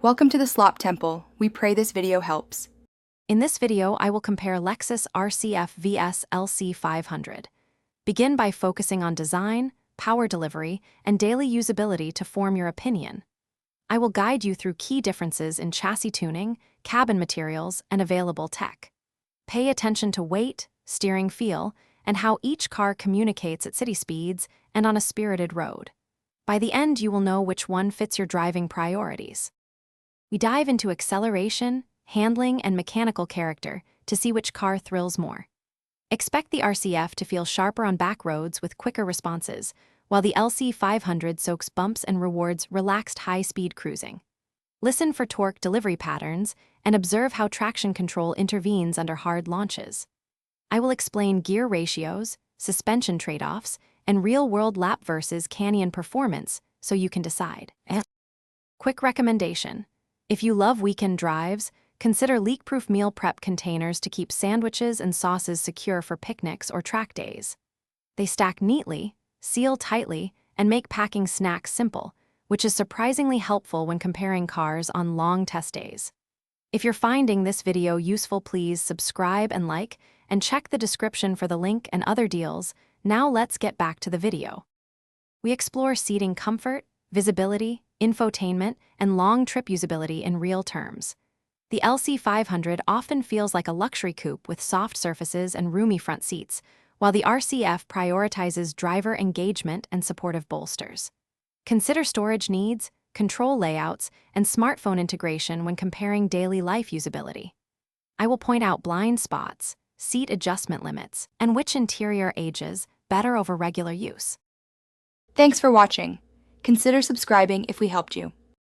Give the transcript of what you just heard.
Welcome to the Slop Temple. We pray this video helps. In this video, I will compare Lexus RCF vs LC500. Begin by focusing on design, power delivery, and daily usability to form your opinion. I will guide you through key differences in chassis tuning, cabin materials, and available tech. Pay attention to weight, steering feel, and how each car communicates at city speeds and on a spirited road. By the end, you will know which one fits your driving priorities. We dive into acceleration, handling, and mechanical character to see which car thrills more. Expect the RCF to feel sharper on back roads with quicker responses, while the LC500 soaks bumps and rewards relaxed high-speed cruising. Listen for torque delivery patterns and observe how traction control intervenes under hard launches. I will explain gear ratios, suspension trade-offs, and real-world lap versus canyon performance so you can decide. Quick recommendation. If you love weekend drives, consider leak-proof meal prep containers to keep sandwiches and sauces secure for picnics or track days. They stack neatly, seal tightly, and make packing snacks simple, which is surprisingly helpful when comparing cars on long test days. If you're finding this video useful, please subscribe and like, and check the description for the link and other deals. Now let's get back to the video. We explore seating comfort, visibility, infotainment, and long trip usability in real terms. The LC500 often feels like a luxury coupe with soft surfaces and roomy front seats, while the RCF prioritizes driver engagement and supportive bolsters. Consider storage needs, control layouts, and smartphone integration when comparing daily life usability. I will point out blind spots, seat adjustment limits, and which interior ages better over regular use. Thanks for watching. Consider subscribing if we helped you.